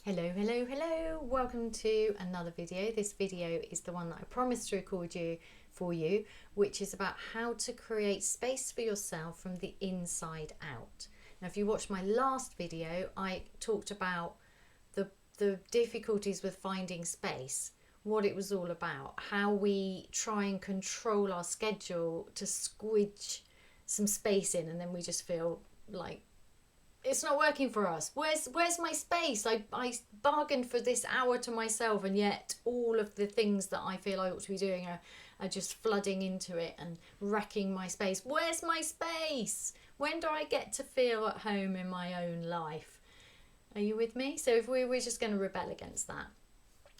Hello, hello, hello. Welcome to another video. This video is the one that I promised to record for you, which is about how to create space for yourself from the inside out. Now, if you watched my last video, I talked about the difficulties with finding space, what it was all about, how we try and control our schedule to squidge some space in, and then we just feel like it's not working for us. Where's my space? I bargained for this hour to myself, and yet all of the things that I feel I ought to be doing are just flooding into it and wrecking my space. Where's my space? When do I get to feel at home in my own life? Are you with me? So if we're just going to rebel against that.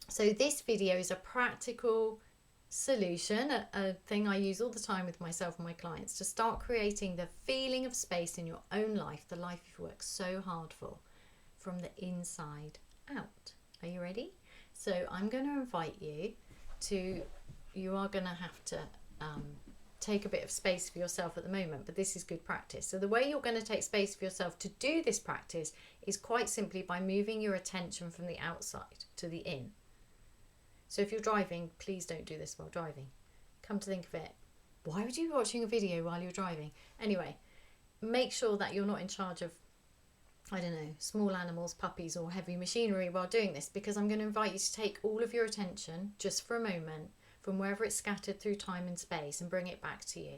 So this video is a practical solution, a thing I use all the time with myself and my clients, to start creating the feeling of space in your own life, the life you've worked so hard for, from the inside out. Are you ready? So I'm going to invite you are going to have to take a bit of space for yourself at the moment, but this is good practice. So the way you're going to take space for yourself to do this practice is quite simply by moving your attention from the outside to the in. So if you're driving, please don't do this while driving. Come to think of it, why would you be watching a video while you're driving? Anyway, make sure that you're not in charge of, I don't know, small animals, puppies or heavy machinery while doing this, because I'm going to invite you to take all of your attention, just for a moment, from wherever it's scattered through time and space and bring it back to you.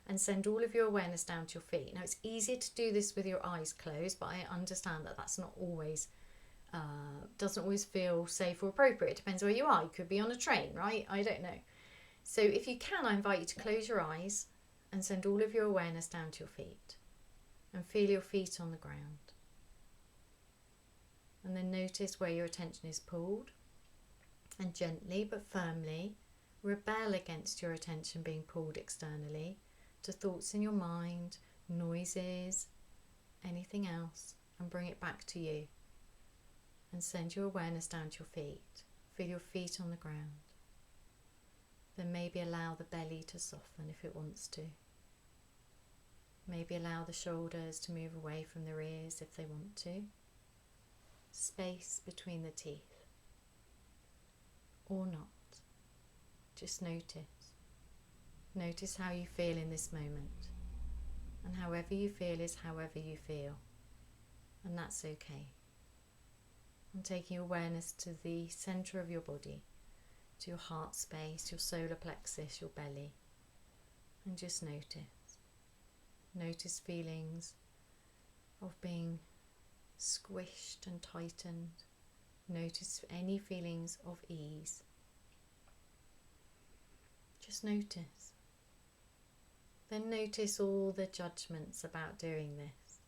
And send all of your awareness down to your feet. Now, it's easier to do this with your eyes closed, but I understand that that's not always doesn't always feel safe or appropriate. It depends where you are. You could be on a train, right? I don't know. So if you can, I invite you to close your eyes and send all of your awareness down to your feet and feel your feet on the ground. And then notice where your attention is pulled, and gently but firmly rebel against your attention being pulled externally to thoughts in your mind, noises, anything else, and bring it back to you. And send your awareness down to your feet. Feel your feet on the ground. Then maybe allow the belly to soften if it wants to. Maybe allow the shoulders to move away from their ears if they want to. Space between the teeth. Or not. Just notice. Notice how you feel in this moment. And however you feel is however you feel. And that's okay. And taking awareness to the centre of your body, to your heart space, your solar plexus, your belly. And just notice. Notice feelings of being squished and tightened. Notice any feelings of ease. Just notice. Then notice all the judgments about doing this.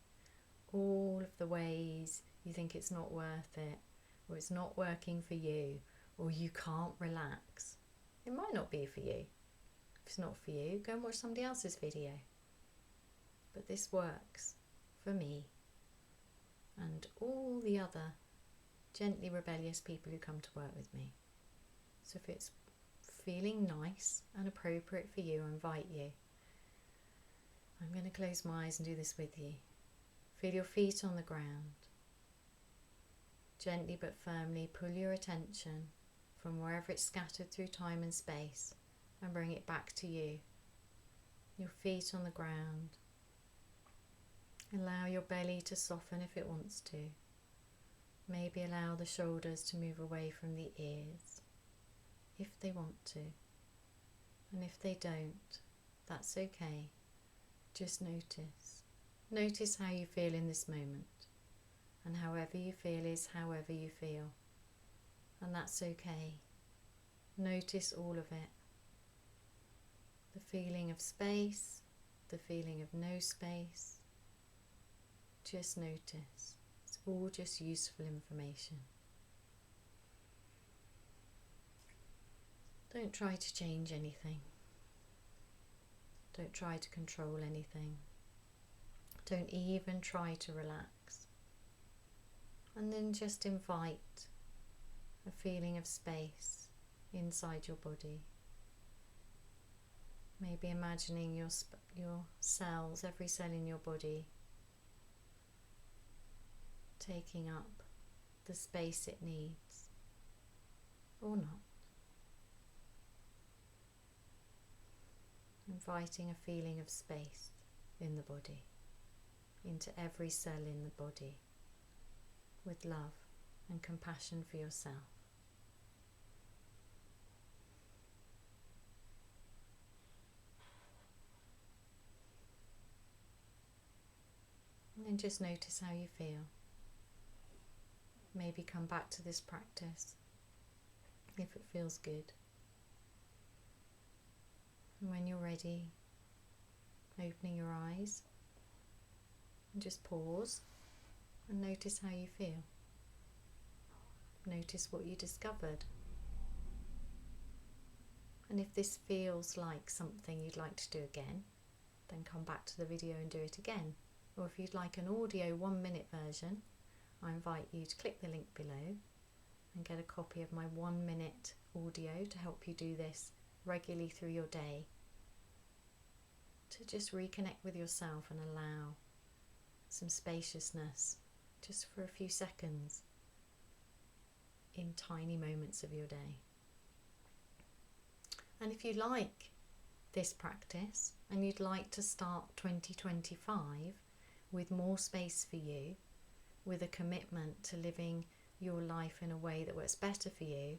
All of the ways you think it's not worth it, or it's not working for you, or you can't relax. It might not be for you. If it's not for you, go and watch somebody else's video. But this works for me and all the other gently rebellious people who come to work with me. So if it's feeling nice and appropriate for you, I invite you. I'm going to close my eyes and do this with you. Feel your feet on the ground. Gently but firmly pull your attention from wherever it's scattered through time and space and bring it back to you. Your feet on the ground. Allow your belly to soften if it wants to. Maybe allow the shoulders to move away from the ears if they want to. And if they don't, that's okay. Just notice. Notice how you feel in this moment. And however you feel is however you feel. And that's okay. Notice all of it. The feeling of space, the feeling of no space. Just notice. It's all just useful information. Don't try to change anything. Don't try to control anything. Don't even try to relax. And then just invite a feeling of space inside your body. Maybe imagining your cells, every cell in your body, taking up the space it needs or not. Inviting a feeling of space in the body, into every cell in the body, with love and compassion for yourself. And then just notice how you feel. Maybe come back to this practice if it feels good. And when you're ready, opening your eyes and just pause and notice how you feel. Notice what you discovered. And if this feels like something you'd like to do again, then come back to the video and do it again. Or if you'd like an audio 1-minute version, I invite you to click the link below and get a copy of my 1-minute audio to help you do this regularly through your day, to just reconnect with yourself and allow some spaciousness just for a few seconds in tiny moments of your day. And if you like this practice and you'd like to start 2025 with more space for you, with a commitment to living your life in a way that works better for you,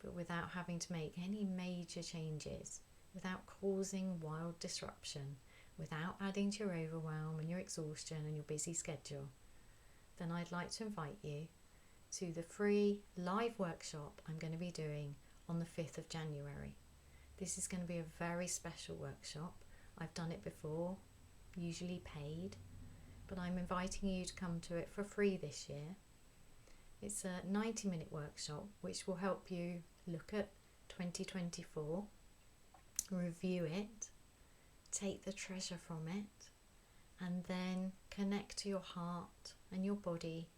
but without having to make any major changes, without causing wild disruption, without adding to your overwhelm and your exhaustion and your busy schedule, then I'd like to invite you to the free live workshop I'm going to be doing on the 5th of January. This is going to be a very special workshop. I've done it before, usually paid, but I'm inviting you to come to it for free this year. It's a 90-minute workshop which will help you look at 2024, review it, take the treasure from it, and then connect to your heart and your body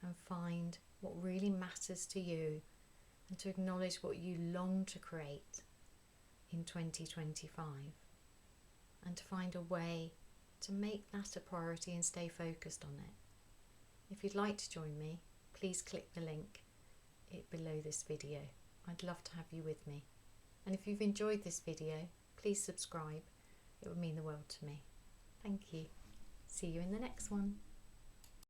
and find what really matters to you, and to acknowledge what you long to create in 2025, and to find a way to make that a priority and stay focused on it. If you'd like to join me, please click the link below this video. I'd love to have you with me. And if you've enjoyed this video, please subscribe. It would mean the world to me. Thank you. See you in the next one.